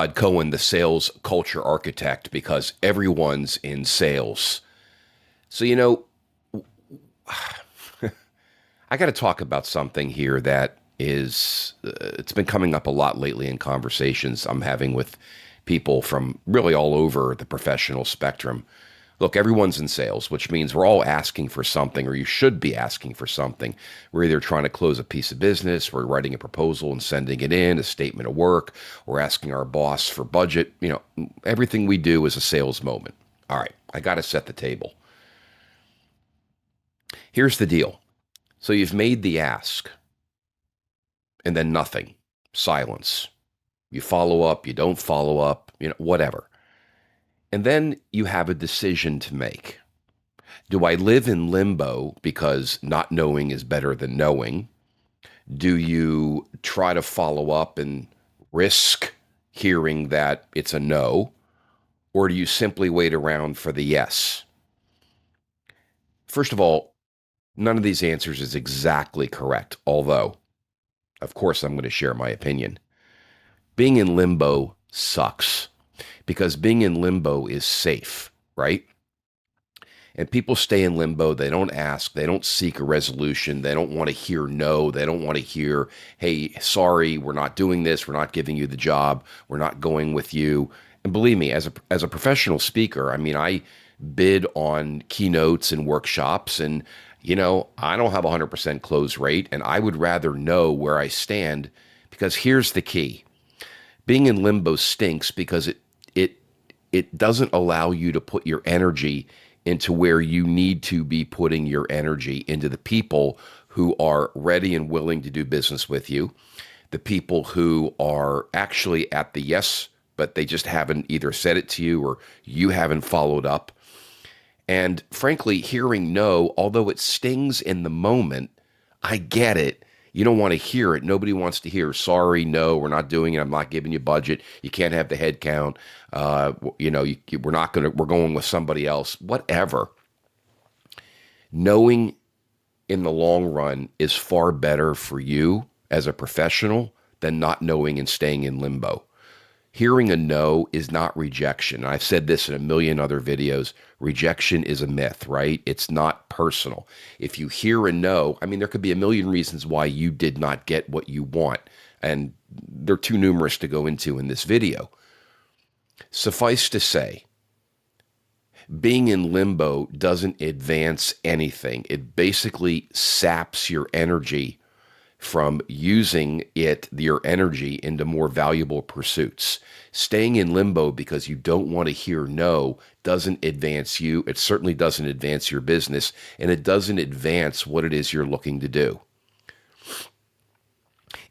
Todd Cohen, the sales culture architect, because everyone's in sales. So, I got to talk about something here that it's been coming up a lot lately in conversations I'm having with people from really all over the professional spectrum. Look, everyone's in sales, which means we're all asking for something, or you should be asking for something. We're either trying to close a piece of business, we're writing a proposal and sending it in, a statement of work, we're asking our boss for budget. Everything we do is a sales moment. All right, I got to set the table. Here's the deal. So you've made the ask, and then nothing, silence. You follow up, you don't follow up, whatever. And then you have a decision to make. Do I live in limbo because not knowing is better than knowing? Do you try to follow up and risk hearing that it's a no? Or do you simply wait around for the yes? First of all, none of these answers is exactly correct, although, of course, I'm going to share my opinion. Being in limbo sucks because being in limbo is safe, right? And people stay in limbo. They don't ask. They don't seek a resolution. They don't want to hear no. They don't want to hear, hey, sorry, we're not doing this. We're not giving you the job. We're not going with you. And believe me, as a professional speaker, I mean, I bid on keynotes and workshops, and I don't have a 100% close rate, and I would rather know where I stand, because here's the key. Being in limbo stinks because it doesn't allow you to put your energy into where you need to be putting your energy, into the people who are ready and willing to do business with you, the people who are actually at the yes, but they just haven't either said it to you or you haven't followed up. And frankly, hearing no, although it stings in the moment, I get it. You don't want to hear it. Nobody wants to hear, sorry, no, we're not doing it. I'm not giving you budget. You can't have the head count. We're going with somebody else, whatever. Knowing in the long run is far better for you as a professional than not knowing and staying in limbo. Hearing a no is not rejection. I've said this in a million other videos. Rejection is a myth, right? It's not personal. If you hear a no, I mean, there could be a million reasons why you did not get what you want, and they're too numerous to go into in this video. Suffice to say, being in limbo doesn't advance anything. It basically saps your energy from using your energy into more valuable pursuits. Staying in limbo because you don't want to hear no doesn't advance you. It certainly doesn't advance your business, and it doesn't advance what it is you're looking to do.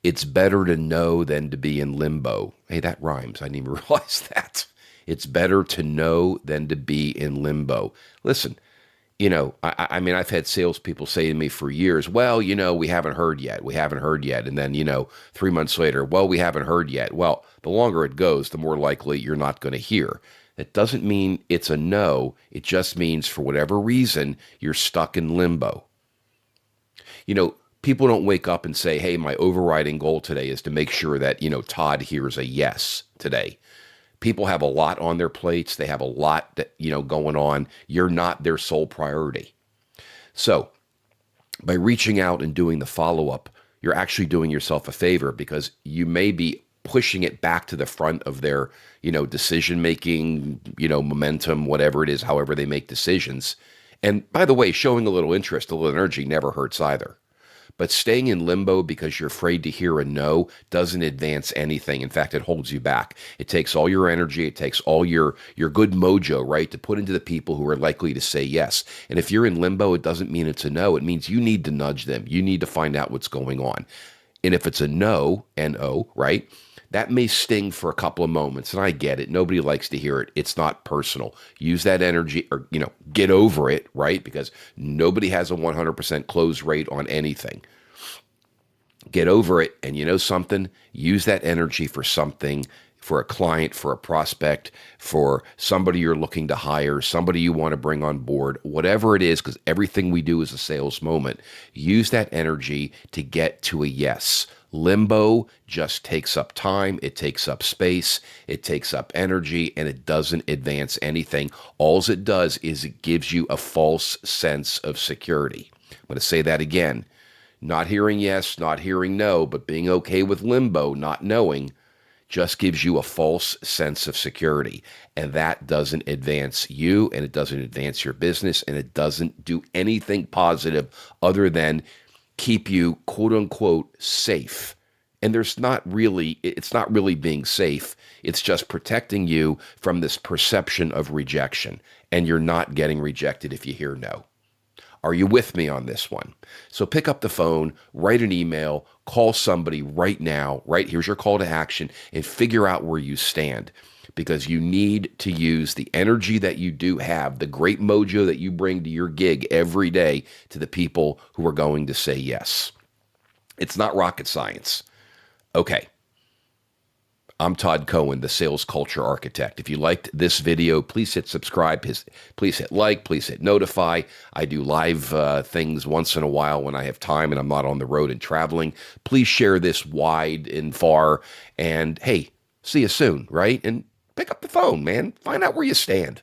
It's better to know than to be in limbo. Hey, that rhymes. I didn't even realize that. It's better to know than to be in limbo. Listen, I mean, I've had salespeople say to me for years, well, we haven't heard yet. We haven't heard yet. And then, 3 months later, well, we haven't heard yet. Well, the longer it goes, the more likely you're not going to hear. That doesn't mean it's a no. It just means for whatever reason, you're stuck in limbo. People don't wake up and say, hey, my overriding goal today is to make sure that, Todd hears a yes today. People have a lot on their plates. They have a lot that, going on. You're not their sole priority. So by reaching out and doing the follow-up, you're actually doing yourself a favor, because you may be pushing it back to the front of their, decision-making, momentum, whatever it is, however they make decisions. And by the way, showing a little interest, a little energy never hurts either. But staying in limbo because you're afraid to hear a no doesn't advance anything. In fact, it holds you back. It takes all your energy. It takes all your good mojo, right, to put into the people who are likely to say yes. And if you're in limbo, it doesn't mean it's a no. It means you need to nudge them. You need to find out what's going on. And if it's a no, N-O, right, that may sting for a couple of moments. And I get it. Nobody likes to hear it. It's not personal. Use that energy, or, get over it, right? Because nobody has a 100% close rate on anything. Get over it, and something? Use that energy for something, for a client, for a prospect, for somebody you're looking to hire, somebody you want to bring on board, whatever it is, because everything we do is a sales moment. Use that energy to get to a yes. Limbo just takes up time, it takes up space, it takes up energy, and it doesn't advance anything. All it does is it gives you a false sense of security. I'm going to say that again. Not hearing yes, not hearing no, but being okay with limbo, not knowing, just gives you a false sense of security. And that doesn't advance you, and it doesn't advance your business, and it doesn't do anything positive other than keep you, quote unquote, safe. And it's not really being safe. It's just protecting you from this perception of rejection. And you're not getting rejected if you hear no. Are you with me on this one? So pick up the phone, write an email, call somebody right now, right? Here's your call to action, and figure out where you stand, because you need to use the energy that you do have, the great mojo that you bring to your gig every day, to the people who are going to say yes. It's not rocket science. Okay. I'm Todd Cohen, the sales culture architect. If you liked this video, please hit subscribe, please hit like, please hit notify. I do live things once in a while when I have time and I'm not on the road and traveling. Please share this wide and far. And hey, see you soon, right? And pick up the phone, man. Find out where you stand.